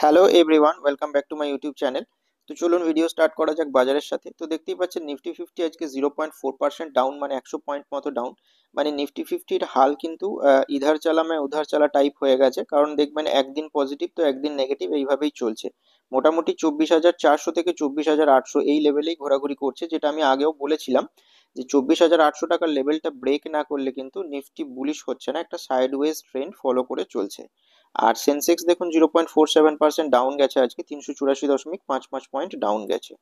Hello everyone, welcome back to my YouTube channel. তো চলুন video start করা যাক বাজারের সাথে। তো দেখতেই পাচ্ছেন নিফটি ফিফটি আজকে 0.4% ডাউন, মানে 100 পয়েন্ট মতো ডাউন। মানে নিফটি ফিফটির হাল কিন্তু ইধার চালা মে উধার চালা টাইপ হয়ে গেছে, কারণ দেখবেন একদিন পজিটিভ তো একদিন নেগেটিভ, এইভাবেই চলছে। মোটামুটি 24,400 থেকে 24,800 এই লেভেলেই ঘোরাঘুরি করছে, যেটা আমি আগেও বলেছিলাম যে 24,800 টাকার লেভেলটা ব্রেক না করলে কিন্তু নিফটি বুলিশ হচ্ছে না, একটা সাইডওয়েজ ট্রেন্ড ফলো করে চলছে। আর সেন্সেক্স দেখুন 0.47% ডাউন গেছে, আজকে 384.55 পয়েন্ট ডাউন গেছে।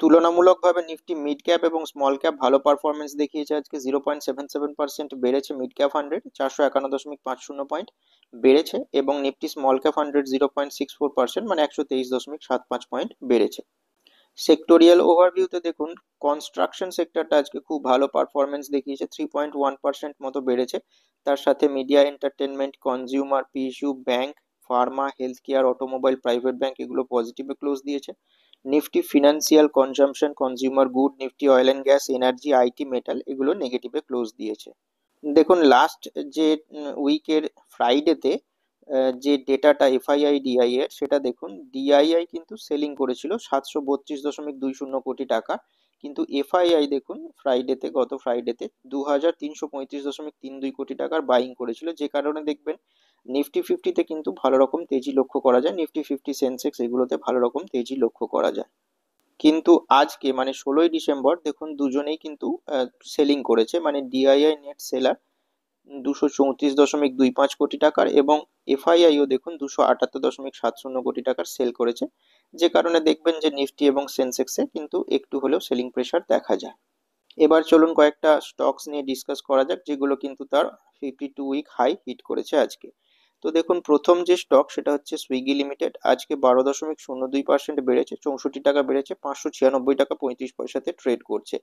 তুলনামূলকভাবে নিফটি মিড ক্যাপ এবং স্মল ক্যাপ ভালো পারফরমেন্স দেখিয়েছে, আজকে 0.77% বেড়েছে মিড ক্যাপ হান্ড্রেড, 451.50 পয়েন্ট বেড়েছে, এবং নিফটি স্মল ক্যাপ হান্ড্রেড 0.64%, মানে 123.75 পয়েন্ট বেড়েছে। সেক্টোরিয়াল ওভারভিউতে দেখুন কনস্ট্রাকশন সেক্টরটা আজকে খুব ভালো পারফরমেন্স দেখিয়েছে, 3.1% মতো বেড়েছে। তার সাথে media, entertainment, consumer, PSU, bank, Pharma, health care, automobile, private bank এগুলো পজিটিভে ক্লোজ দিয়েছে। Nifty financial, consumption, consumer good, Nifty oil and gas, energy, IT, metal এগুলো নেগেটিভে ক্লোজ দিয়েছে। দেখুন লাস্ট যে উইকের ফ্রাইডেতে যে ডেটাটা এফআইআই ডিআই এর, সেটা দেখুন ডিআইআই কিন্তু সেলিং করেছিল 732.20 কোটি টাকা, কিন্তু এফআইআই দেখুন ফ্রাইডেতে, গত ফ্রাইডেতে 2,335.32 কোটি টাকার বাইং করেছিল, যে কারণে দেখবেন নিফটি ফিফটিতে কিন্তু ভালো রকম তেজি লক্ষ্য করা যায়, নিফটি ফিফটি, সেন্সেক্স এগুলোতে ভালো রকম তেজি লক্ষ্য করা যায়। কিন্তু আজকে মানে 16ই ডিসেম্বর দেখুন দুজনেই কিন্তু সেলিং করেছে, মানে ডিআইআই নেট সেলার 234.25 কোটি টাকার, এবং এফআইআইও দেখুন 278.70 কোটি টাকার সেল করেছে, যে কারণে দেখবেন যে নিফটি এবং সেন্সেক্সে কিন্তু একটু হলেও সেলিং প্রেসার দেখা যায়। এবার চলুন কয়েকটা স্টকস নিয়ে ডিসকাস করা যাক, যেগুলো কিন্তু তার 52 উইক হাই হিট করেছে আজকে। তো দেখুন প্রথম যে স্টক সেটা হচ্ছে সুইগি লিমিটেড, আজকে 12.02% বেড়েছে, 64 টাকা বেড়েছে, 596 টাকা 35 পয়সাতে ট্রেড করছে।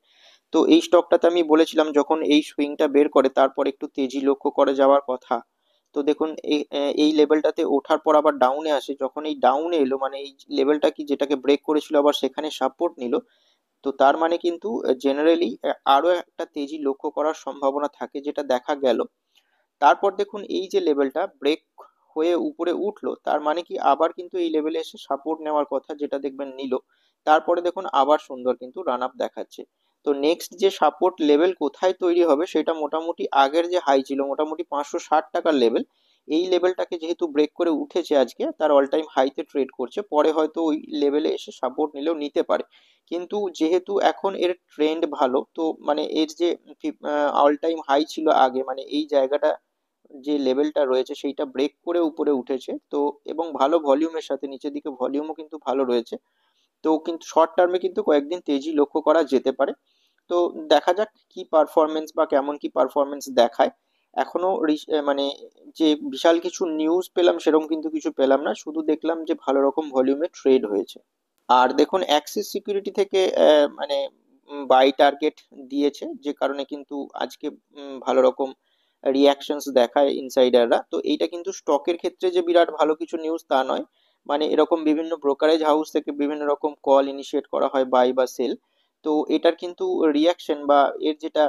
তো এই স্টকটাতে আমি বলেছিলাম যখন এই সুইংটা বের করে তারপর একটু তেজি লক্ষ্য করে যাওয়ার কথা। তো দেখুন এই লেভেলটাতে ওঠার পর আবার ডাউনে আসে, যখন এই ডাউনে এলো মানে এই লেভেলটা কি যেটাকে ব্রেক করেছিল আবার সেখানে সাপোর্ট নিল। তো তার মানে কিন্তু জেনারেলি আরো একটা তেজি লক্ষ্য করার সম্ভাবনা থাকে, যেটা দেখা গেল। তারপর দেখুন এই যে লেভেলটা ব্রেক হয়ে উপরে উঠলো, তার মানে কি আবার কিন্তু এই লেভেলে এসে সাপোর্ট নেওয়ার কথা, যেটা দেখবেন নিল। তারপরে দেখুন আবার সুন্দর কিন্তু রান আপ দেখাচ্ছে। তো নেক্সট যে সাপোর্ট লেভেল কোথায় তৈরি হবে সেটা মোটামুটি আগের যে হাই ছিল মোটামুটি 560 টাকার লেভেল, এই লেভেলটাকে যেহেতু ব্রেক করে উঠেছে আজকে, তার অল টাইম হাইতে ট্রেড করছে, পরে হয়তো ওই লেভেলে এসে সাপোর্ট নিলেও নিতে পারে। কিন্তু যেহেতু এখন এর ট্রেন্ড ভালো, তো মানে এর যে অল টাইম হাই ছিল আগে, মানে এই জায়গাটা যে লেভেলটা রয়েছে সেইটা ব্রেক করে উপরে উঠেছে তো, এবং ভালো ভলিউমের সাথে নিচের দিকে ভলিউমও কিন্তু ভালো রয়েছে। তো কিন্তু শর্ট টার্মে কিন্তু কয়েকদিন তেজি লক্ষ্য করা যেতে পারে। তো দেখা যাক কি পারফরমেন্স বা কেমন কি পারফরমেন্স দেখায়। এখনো মানে যে বিশাল কিছু নিউজ পেলাম সেরকম কিন্তু কিছু পেলাম না, শুধু দেখলাম যে ভালো রকম ভলিউমে ট্রেড হয়েছে। আর দেখুন অ্যাক্সিস সিকিউরিটি থেকে মানে বাই টার্গেট দিয়েছে, যে কারণে কিন্তু আজকে ভালো রকম রিয়াকশনস দেখায় ইনসাইডাররা। তো এইটা কিন্তু স্টকের ক্ষেত্রে যে বিরাট ভালো কিছু নিউজ তা নয়, মানে এরকম বিভিন্ন ব্রোকারেজ হাউস থেকে বিভিন্ন রকম কল ইনিশিয়েট করা হয় বাই বা সেল। তো এটার কিন্তু রিয়াকশন বা এর যেটা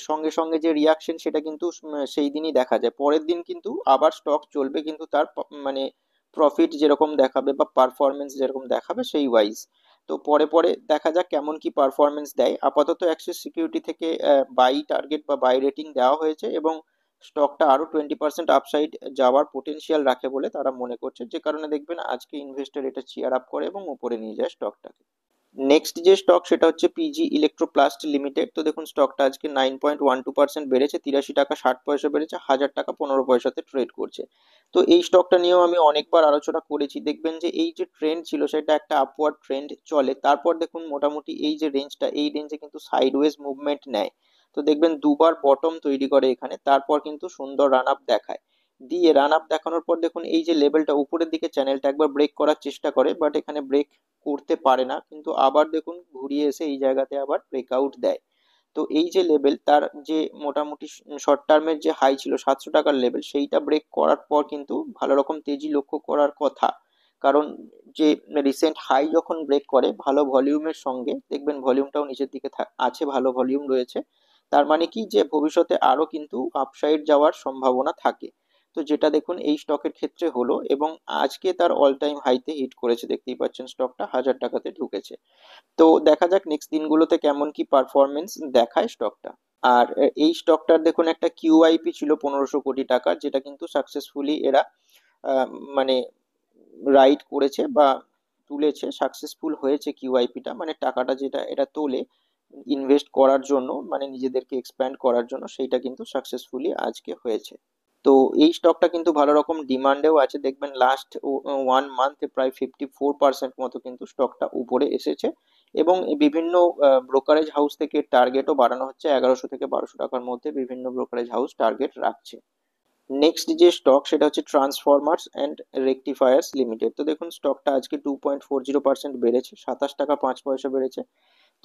সঙ্গে সঙ্গে যে রিয়াকশন সেটা কিন্তু সেই দিনই দেখা যায়, পরের দিন কিন্তু আবার স্টক চলবে, কিন্তু তার মানে প্রফিট যেরকম দেখাবে বা পারফরমেন্স যেরকম দেখাবে সেই ওয়াইজ। তো পরে পরে দেখা যাক কেমন কি পারফরমেন্স দেয়। আপাতত অ্যাক্সিস সিকিউরিটি থেকে বাই টার্গেট বা বাই রেটিং দেওয়া হয়েছে, এবং স্টকটা আরো 20% আপসাইড যাওয়ার পোটেনশিয়াল রাখে বলে তারা মনে করছে, যে কারণে দেখবেন আজকে ইনভেস্টর এটা চিয়ার আপ করে এবং উপরে নিয়ে যায় স্টকটাকে। নেক্সট যে স্টক সেটা হচ্ছে পিজি ইলেকট্রোপ্লাস্ট লিমিটেড। তো দেখুন স্টকটা আজকে 9.12% বেড়েছে, 83 টাকা 60 পয়সা বেড়েছে, 1000 টাকা 15 পয়সাতে ট্রেড করছে। তো এই স্টকটা নিয়েও আমি অনেকবার আলোচনা করেছি, দেখবেন যে এই যে ট্রেন্ড ছিল সেটা একটা আপওয়ার্ড ট্রেন্ড চলে, তারপর দেখুন মোটামুটি এই যে রেঞ্জটা এই রেঞ্জে কিন্তু সাইডওয়েজ মুভমেন্ট নেয়। তো দেখবেন দুবার বটম তৈরি করে এখানে, তারপর কিন্তু সুন্দর রান আপ দেখায়। দিয়ে রান আপ দেখানোর পর দেখুন এই যে লেভেলটা উপরের দিকে চ্যানেলটা একবার ব্রেক করার চেষ্টা করে, বাট এখানে ব্রেক করতে পারে না, কিন্তু আবার দেখুন ঘুরিয়ে এসে এই জায়গাতে আবার ব্রেকআউট দেয়। তো এই যে লেভেল তার যে মোটামুটি শর্ট টার্মের যে হাই ছিল 700 টাকার লেভেল, সেইটা ব্রেক করার পর কিন্তু ভালো রকম তেজি লক্ষ্য করার কথা। কারণ যে রিসেন্ট হাই যখন ব্রেক করে ভালো ভলিউমের সঙ্গে, দেখবেন ভলিউমটাও নিচের দিকে আছে, ভালো ভলিউম রয়েছে, তার মানে কি যে ভবিষ্যতে আরো কিন্তু আপসাইড যাওয়ার সম্ভাবনা থাকে। তো তো যেটা দেখুন এই স্টকের ক্ষেত্রে হলো, এবং আজকে তার অল টাইম হাইতে হিট করেছে, দেখতেই পাচ্ছেন স্টকটা 1000 টাকাতে ঢুকেছে। তো দেখা যাক নেক্সট দিনগুলোতে কেমন কি পারফরমেন্স দেখায় স্টকটা। আর এই স্টকটার দেখুন একটা কিউআইপি ছিল 1500 কোটি টাকার, যেটা কিন্তু সাকসেসফুলি এরা আহ, মানে রাইড করেছে বা তুলেছে, সাকসেসফুল হয়েছে কিউআইপিটা, মানে টাকাটা যেটা এরা তোলে ইনভেস্ট করার জন্য, মানে নিজেদেরকে এক্সপ্যান্ড করার জন্য, সেইটা কিন্তু সাকসেসফুলি আজকে হয়েছে। তো এই স্টকটা কিন্তু ভালো রকম ডিমান্ডেও আছে, দেখবেন লাস্ট 1 মান্থে প্রায় 54% মতো কিন্তু স্টকটা উপরে এসেছে, এবং এই বিভিন্ন ব্রোকারেজ হাউস থেকে টার্গেটও বাড়ানো হচ্ছে, 1100 থেকে 1200 টাকার মধ্যে বিভিন্ন ব্রোকারেজ হাউস টার্গেট রাখছে। নেক্সট যে স্টক সেটা হচ্ছে ট্রান্সফরমার্স অ্যান্ড রেকটিফায়ার্স লিমিটেড। তো দেখুন স্টকটা আজকে 2.40% বেড়েছে, 27 টাকা 5 পয়সা বেড়েছে।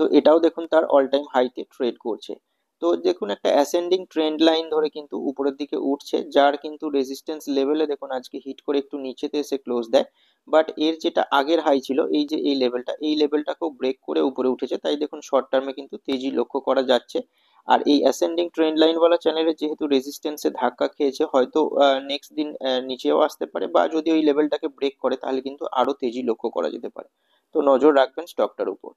তো এটাও দেখুন তার অল টাইম হাইতে ট্রেড করছে। তো দেখুন একটা অ্যাসেন্ডিং ট্রেন্ড লাইন ধরে কিন্তু উপরের দিকে উঠছে, যার কিন্তু রেজিস্ট্যান্স লেভেলে দেখুন আজকে হিট করে একটু নিচেতে এসে ক্লোজ দেয়, বাট এর যেটা আগের হাই ছিল এই যে এই লেভেলটাকেও ব্রেক করে উপরে উঠেছে, তাই দেখুন শর্ট টার্মে কিন্তু তেজি লক্ষ্য করা যাচ্ছে। আর এই অ্যাসেন্ডিং ট্রেন্ড লাইন ওয়ালা চ্যানেলে যেহেতু রেজিস্ট্যান্সে ধাক্কা খেয়েছে, হয়তো নেক্সট দিন নিচেও আসতে পারে, বা যদি ওই লেভেলটাকে ব্রেক করে তাহলে কিন্তু আরো তেজি লক্ষ্য করা যেতে পারে। তো নজর রাখবেন স্টকটার উপর।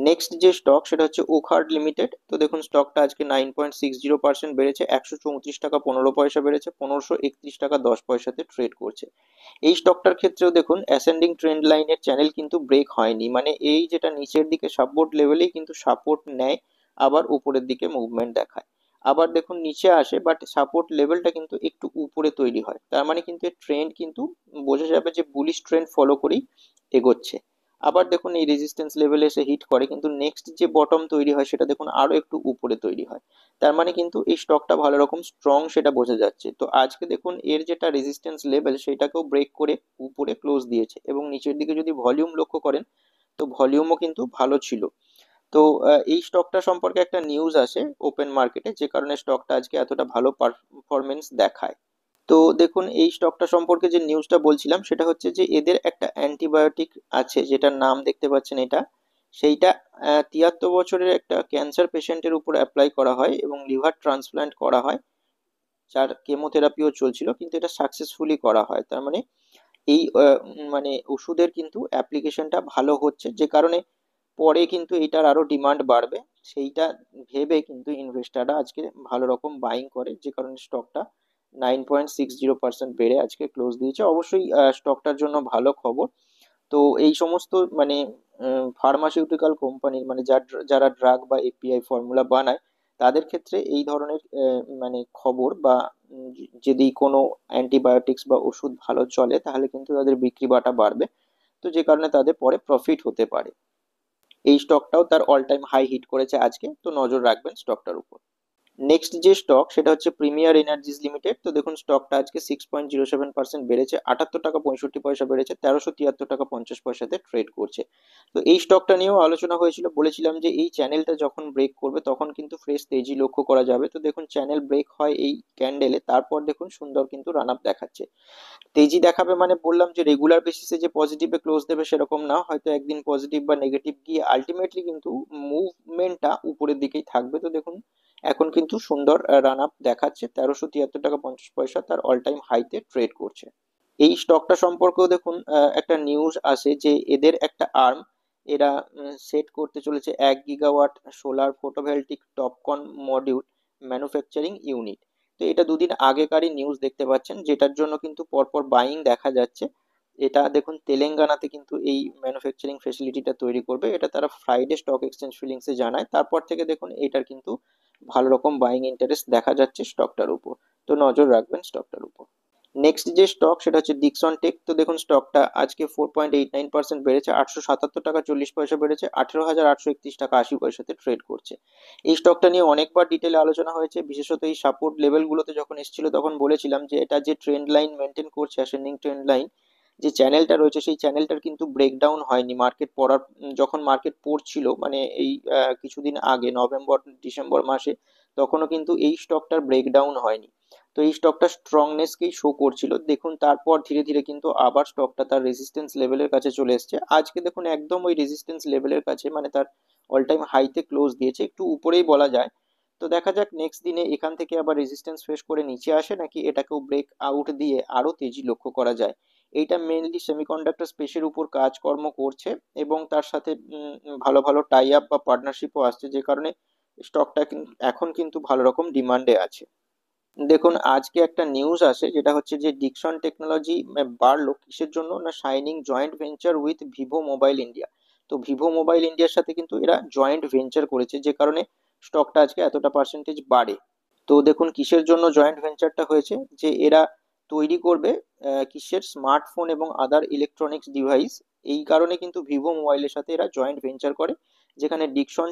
নেক্সট যে স্টক সেটা হচ্ছে ওকহার্ড লিমিটেড। তো দেখুন স্টকটা আজকে 9.60% বেড়েছে, 134 টাকা 15 পয়সা বেড়েছে, 1531 টাকা 10 পয়সাতে ট্রেড করছে। এই স্টকটার ক্ষেত্রেও দেখুন অ্যাসেন্ডিং ট্রেন্ড লাইনের চ্যানেল কিন্তু ব্রেক হয়নি, মানে এই যেটা নিচের দিকে সাপোর্ট লেভেলেই কিন্তু সাপোর্ট নেয়, আবার উপরের দিকে মুভমেন্ট দেখায়, আবার দেখুন নিচে আসে, বাট সাপোর্ট লেভেলটা কিন্তু একটু উপরে তৈরি হয়, তার মানে কিন্তু এর ট্রেন্ড কিন্তু বোঝা যাবে যে বুলিশ ট্রেন্ড ফলো করেই এগোচ্ছে। আবার দেখুন এই রেজিস্ট্যান্স লেভেলে এসে হিট করে, কিন্তু নেক্সট যে বটম তৈরি হয় সেটা দেখুন আরো একটু উপরে তৈরি হয়, তার মানে কিন্তু এই স্টকটা ভালো রকম স্ট্রং সেটা বোঝা যাচ্ছে। তো আজকে দেখুন এর যেটা রেজিস্ট্যান্স লেভেল সেটাকেও ব্রেক করে উপরে ক্লোজ দিয়েছে, এবং নিচের দিকে যদি ভলিউম লক্ষ্য করেন তো ভলিউমও কিন্তু ভালো ছিল। তো এই স্টকটা সম্পর্কে একটা নিউজ আসে ওপেন মার্কেটে, যে কারণে স্টকটা আজকে এতটা ভালো পারফরমেন্স দেখায়। তো দেখুন এই স্টকটা সম্পর্কে যে নিউজটা বলছিলাম সেটা হচ্ছে যে এদের একটা অ্যান্টিবায়োটিক আছে যেটার নাম দেখতে পাচ্ছেন এটা, সেইটা 73 বছরের একটা ক্যান্সার পেশেন্টের উপর অ্যাপ্লাই করা হয় এবং লিভার ট্রান্সপ্ল্যান্ট করা হয়, যার কেমোথেরাপিও চলছিল, কিন্তু এটা সাকসেসফুলি করা হয়, তার মানে এই মানে ওষুধের কিন্তু অ্যাপ্লিকেশনটা ভালো হচ্ছে, যে কারণে পরে কিন্তু এটার আরো ডিমান্ড বাড়বে, সেইটা ভেবে কিন্তু ইনভেস্টাররা আজকে ভালো রকম বাইং করে, যে কারণে স্টকটা 9.60% বেড়ে আজকে ক্লোজ দিয়েছে। অবশ্যই স্টকটার জন্য ভালো খবর। তো এই সমস্ত মানে ফার্মাসিউটিক্যাল কোম্পানির মানে যারা ড্রাগ বা এপিআই ফর্মুলা বানায়, তাদের ক্ষেত্রে এই ধরনের মানে খবর বা যদি কোনো অ্যান্টিবায়োটিক্স বা ওষুধ ভালো চলে তাহলে কিন্তু তাদের বিক্রি বাটা বাড়বে, তো যে কারণে তাদের পরে প্রফিট হতে পারে। এই স্টকটাও তার অল টাইম হাই হিট করেছে আজকে, তো নজর রাখবেন স্টকটার উপর। নেক্সট যে স্টক সেটা হচ্ছে প্রিমিয়ার এনার্জিস লিমিটেড। তো দেখুন স্টকটা আজকে 6.07% বেড়েছে, 78 টাকা 65 পয়সা বেড়েছে, 1373 টাকা 50 পয়সাতে ট্রেড করছে। তো এই স্টকটা নিয়েও আলোচনা হয়েছিল, বলেছিলাম যে এই চ্যানেলটা যখন ব্রেক করবে তখন কিন্তু ফ্রেশ তেজি লক্ষ্য করা যাবে। তো দেখুন চ্যানেল ব্রেক হয় এই ক্যান্ডেলে, তারপর দেখুন সুন্দর কিন্তু রান আপ দেখাচ্ছে। তেজি দেখাবে মানে বললাম যে রেগুলার বেসিসে যে পজিটিভে ক্লোজ দেবে সেরকম না, হয়তো একদিন পজিটিভ বা নেগেটিভ গিয়ে আলটিমেটলি কিন্তু মুভমেন্টটা উপরের দিকেই থাকবে। তো দেখুন এখন কিন্তু সুন্দর রান আপ দেখাচ্ছে, 1373 টাকা 50 পয়সা তার অল টাইম হাইতে ট্রেড করছে। এই স্টকটা সম্পর্কেও দেখুন একটা নিউজ আসে যে এদের একটা আর্ম এরা সেট করতে চলেছে 1 gigawatt solar photovoltaic Topcon module manufacturing unit. তো এটা দুদিন আগেকারই নিউজ দেখতে পাচ্ছেন, যেটার জন্য কিন্তু পরপর বাইং দেখা যাচ্ছে। এটা দেখুন তেলেঙ্গানাতে কিন্তু এই ম্যানুফ্যাকচারিং ফেসিলিটিটা তৈরি করবে, এটা তারা ফ্রাইডে স্টক এক্সচেঞ্জ ফিলিংসে জানায়, তারপর থেকে দেখুন এটার কিন্তু ভালো রকম বাইং ইন্টারেস্ট দেখা যাচ্ছে স্টকটার উপর। তো নজর রাখবেন স্টকটার উপর। নেক্সট যে স্টক সেটা হচ্ছে ডিক্সন টেক। তো দেখুন স্টকটা আজকে 4.89% বেড়েছে, 877 টাকা 40 পয়সা বেড়েছে, 18,831 টাকা 80 পয়সাতে ট্রেড করছে। এই স্টকটা নিয়ে অনেকবার ডিটেলে আলোচনা হয়েছে, বিশেষত এই সাপোর্ট লেভেলগুলোতে যখন এসেছিল তখন বলেছিলাম যে এটা যে ট্রেন্ড লাইন মেনটেন করছে, অ্যাসেন্ডিং ট্রেন্ড লাইন যে চ্যানেলটা রয়েছে সেই চ্যানেলটার কিন্তু ব্রেকডাউন হয়নি মার্কেট পড়ার, যখন মার্কেট পড়ছিল মানে এই কিছুদিন আগে নভেম্বর ডিসেম্বর মাসে, তখনও কিন্তু এই স্টকটার ব্রেকডাউন হয়নি। তো এই স্টকটা স্ট্রংনেসকেই শো করছিল, দেখুন তারপর ধীরে ধীরে কিন্তু আবার স্টকটা তার রেজিস্ট্যান্স লেভেলের কাছে চলে এসেছে, আজকে দেখুন একদম ওই রেজিস্ট্যান্স লেভেলের কাছে, মানে তার অল টাইম হাইতে ক্লোজ দিয়েছে, একটু উপরেই বলা যায়। তো দেখা যাক নেক্সট দিনে এখান থেকে আবার রেজিস্ট্যান্স ফেস করে নিচে আসে নাকি এটাকেও ব্রেক আউট দিয়ে আরো তেজি লক্ষ্য করা যায়। এইটা মেইনলি সেমিকন্ডাক্টর স্পেসের উপর কাজকর্ম করছে এবং তার সাথে ভালো ভালো টাই আপ বা পার্টনারশিপও আসছে, যে কারণে স্টকটা এখন কিন্তু ভালো রকম ডিমান্ডে আছে। দেখুন আজকে একটা নিউজ আসে, যেটা হচ্ছে যে ডিকসন টেকনোলজি বাড়লো কিসের জন্য না, shining joint venture with Vivo mobile India. তো ভিভো মোবাইল ইন্ডিয়ার সাথে কিন্তু এরা জয়েন্ট ভেঞ্চার করেছে, যে কারণে স্টকটা আজকে এতটা পার্সেন্টেজ বাড়ে। তো দেখুন কিসের জন্য জয়েন্ট ভেঞ্চারটা হয়েছে, যে এরা তৈরি করবে কিসের স্মার্টফোন এবং আদার ইলেকট্রনিক্স ডিভাইস। এই কারণে কিন্তু ভিভো মোবাইলের সাথে এরা জয়েন্ট ভেঞ্চার করে, যেখানে ডিকসন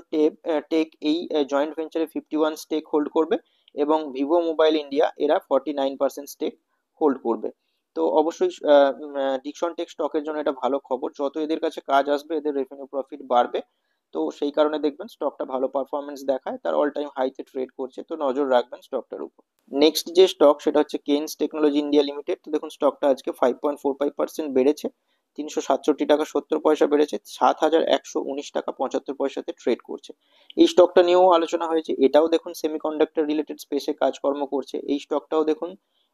টেক এই জয়েন্ট ভেঞ্চারে 51 স্টেক হোল্ড করবে এবং ভিভো মোবাইল ইন্ডিয়া এরা 49% স্টেক হোল্ড করবে। তো অবশ্যই ডিকসন টেক স্টকের জন্য এটা ভালো খবর, যত এদের কাছে কাজ আসবে এদের রেভিনিউ প্রফিট বাড়বে। তো সেই কারণে দেখবেন স্টকটা ভালো পারফরমেন্স দেখায়, তার অল টাইম হাইতে ট্রেড করছে, তো নজর রাখবেন স্টকটার উপর। নেক্সট যে স্টক সেটা হচ্ছে কেন্স টেকনোলজি ইন্ডিয়া লিমিটেড। তো দেখুন স্টকটা আজকে 5.45% বেড়েছে, 367 টাকা 70 পয়সা বেড়েছে, 7,119 টাকা 75 পয়সাতে ট্রেড করছে। এই স্টকটা নিয়েও আলোচনা হয়েছে, এটাও দেখুন সেমিকন্ডাক্টর রিলেটেড স্পেসে কাজকর্ম করছে। এই স্টকটাও দেখুন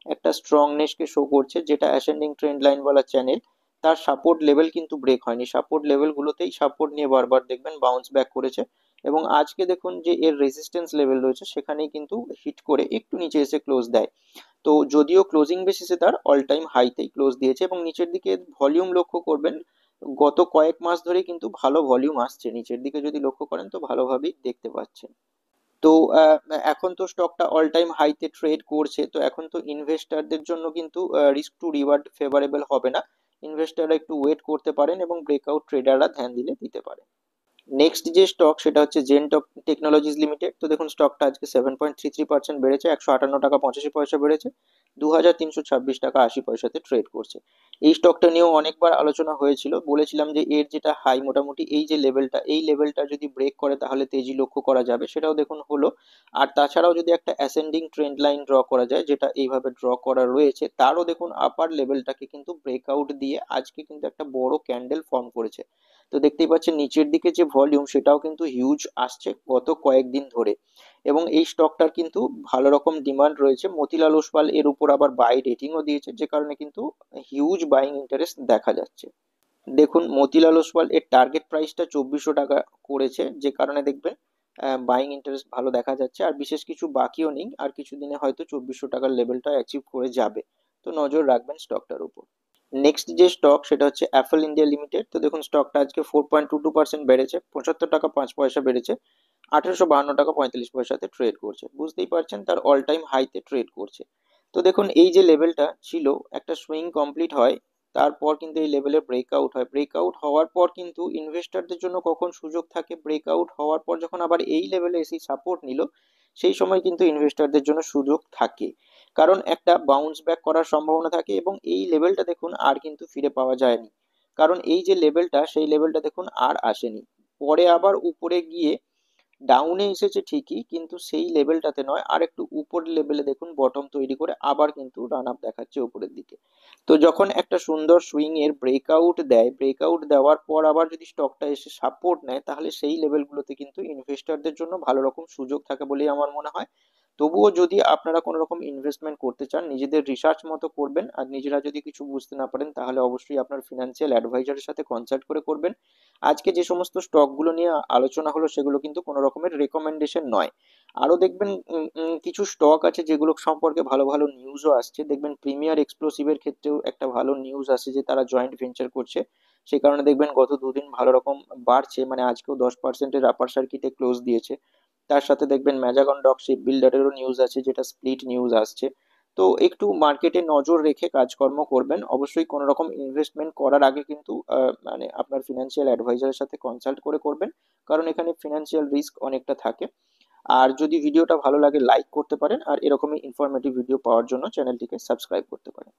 একটা স্ট্রংনেসকে শো করছে, যেটা অ্যাসেন্ডিং ট্রেন্ড লাইন বলা চ্যানেল, তার সাপোর্ট লেভেল কিন্তু ব্রেক হয়নি, সাপোর্ট লেভেলগুলোতেই সাপোর্ট নিয়ে বারবার দেখবেন বাউন্স ব্যাক করেছে। এবং আজকে দেখুন যে এর রেজিস্ট্যান্স লেভেল রয়েছে সেখানেই কিন্তু হিট করে একটু নিচে এসে ক্লোজ দেয়। তো যদিও ক্লোজিং বেসিসে তার অল টাইম হাইতেই ক্লোজ দিয়েছে এবং নিচের দিকে ভলিউম লক্ষ্য করবেন, গত কয়েক মাস ধরে কিন্তু ভালো ভলিউম আসছে, নিচের দিকে যদি লক্ষ্য করেন তো ভালোভাবেই দেখতে পাচ্ছেন। তো এখন তো স্টকটা অল টাইম হাইতে ট্রেড করছে, তো এখন তো ইনভেস্টারদের জন্য কিন্তু রিস্ক টু রিওয়ার্ড ফেভারেবল হবে না। ইনভেস্টাররা একটু ওয়েট করতে পারেন এবং ব্রেকআউট ট্রেডাররা ধ্যান দিলে দিতে পারে। নেক্সট যে স্টক সেটা হচ্ছে জেন টেকনোলজিস লিমিটেড। তো দেখুন স্টকটা আজকে 7.33% বেড়েছে, 158 টাকা 85 পয়সা বেড়েছে, 2,326 টাকা 80 পয়সাতে ট্রেড করছে। এই স্টকটা নিয়েও অনেকবার আলোচনা হয়েছিল, বলেছিলাম যে এর যেটা হাই মোটামুটি এই যে লেভেলটা, এই লেভেলটা যদি ব্রেক করে তাহলে তেজি লক্ষ্য করা যাবে, সেটাও দেখুন হলো। আর তাছাড়াও যদি একটা অ্যাসেন্ডিং ট্রেন্ড লাইন ড্র করা যায়, যেটা এইভাবে ড্র করা রয়েছে, তারও দেখুন আপার লেভেলটাকে কিন্তু ব্রেকআউট দিয়ে আজকে কিন্তু একটা বড় ক্যান্ডেল ফর্ম করেছে। তো দেখতেই পাচ্ছেন নিচের দিকে যে ভলিউম সেটাও কিন্তু হিউজ আসছে গত কয়েকদিন ধরে, এবং এই স্টকটার কিন্তু ভালো রকম ডিমান্ড রয়েছে। মতিলাল ওসওয়াল এর উপর আবার বাই রেটিংও দিয়েছে, যে কারণে কিন্তু হিউজ বাইং ইন্টারেস্ট দেখা যাচ্ছে। দেখুন মতিলাল ওসওয়াল এর টার্গেট প্রাইসটা 2400 টাকা করেছে, যে কারণে দেখবেন বাইং ইন্টারেস্ট ভালো দেখা যাচ্ছে, আর বিশেষ কিছু বাকিও নেই, আর কিছুদিনে হয়তো 2400 টাকার লেভেলটা অ্যাচিভ করে যাবে। তো নজর রাখবেন স্টকটার উপর। নেক্সট যে স্টক সেটা হচ্ছে অ্যাপল ইন্ডিয়া লিমিটেড। তো দেখুন স্টকটা আজকে 4.22% বেড়েছে, 75 টাকা 5 পয়সা বেড়েছে, 1852 টাকা 45 পয়সাতে ট্রেড করছে। বুঝতেই পারছেন তার অল টাইম হাইতে ট্রেড করছে। তো দেখুন এই যে লেভেলটা ছিল, একটা সুইং কমপ্লিট হয়, তারপর কিন্তু এই লেভেলে ব্রেকআউট হয়, ব্রেকআউট হওয়ার পর কিন্তু ইনভেস্টরদের জন্য কখন সুযোগ থাকে, ব্রেকআউট হওয়ার পর যখন আবার এই লেভেলে এসে সাপোর্ট নিল, সেই সময় কিন্তু ইনভেস্টরদের জন্য সুযোগ থাকে, কারণ একটা বাউন্স ব্যাক করার সম্ভাবনা থাকে এবং এই লেভেলটা দেখুন আর কিন্তু ফিরে পাওয়া যায়নি, কারণ এই যে লেভেলটা সেই লেভেলটা দেখুন আর আসেনি, পরে আবার উপরে গিয়ে ডাউনে এসেছে ঠিকই, কিন্তু সেই লেভেলটাতে নয়, আর একটু উপর লেভেলে দেখুন বটম তৈরি করে আবার কিন্তু রান আপ দেখাচ্ছে উপরের দিকে। তো যখন একটা সুন্দর সুইং এর ব্রেকআউট দেয়, ব্রেকআউট দেওয়ার পর আবার যদি স্টকটা এসে সাপোর্ট নেয়, তাহলে সেই লেভেলগুলোতে কিন্তু ইনভেস্টরদের জন্য ভালো রকম সুযোগ থাকে বলেই আমার মনে হয়। তবুও যদি আপনারা কোনো রকম ইনভেস্টমেন্ট করতে চান, নিজেদের রিসার্চ মতো করবেন, আর নিজেরা যদি কিছু বুঝতে না পারেন তাহলে অবশ্যই আপনার ফিনান্সিয়াল অ্যাডভাইজারের সাথে কনসাল্ট করে করবেন। আজকে যে সমস্ত স্টকগুলো নিয়ে আলোচনা হলো সেগুলো কিন্তু কোনো রকমের রেকমেন্ডেশন নয়। আরো দেখবেন কিছু স্টক আছে যেগুলো সম্পর্কে ভালো ভালো নিউজও আসছে, দেখবেন প্রিমিয়ার এক্সপ্লোসিভের ক্ষেত্রেও একটা ভালো নিউজ আসছে যে তারা জয়েন্ট ভেঞ্চার করছে, সেই কারণে দেখবেন গত দুদিন ভালো রকম বাড়ছে, মানে আজকেও 10%-এর আপার সার্কিটে ক্লোজ দিয়েছে। তার সাথে দেখবেন ম্যাজাগন ডক শিপ বিল্ডারেরও নিউজ আছে, যেটা স্প্লিট নিউজ আসছে। তো একটু মার্কেটে নজর রেখে কাজকর্ম করবেন, অবশ্যই কোনো রকম ইনভেস্টমেন্ট করার আগে কিন্তু মানে আপনার ফিনান্সিয়াল অ্যাডভাইজারের সাথে কনসাল্ট করে করবেন, কারণ এখানে ফিনান্সিয়াল রিস্ক অনেকটা থাকে। আর যদি ভিডিওটা ভালো লাগে লাইক করতে পারেন, আর এরকমই ইনফরমেটিভ ভিডিও পাওয়ার জন্য চ্যানেলটিকে সাবস্ক্রাইব করতে পারেন।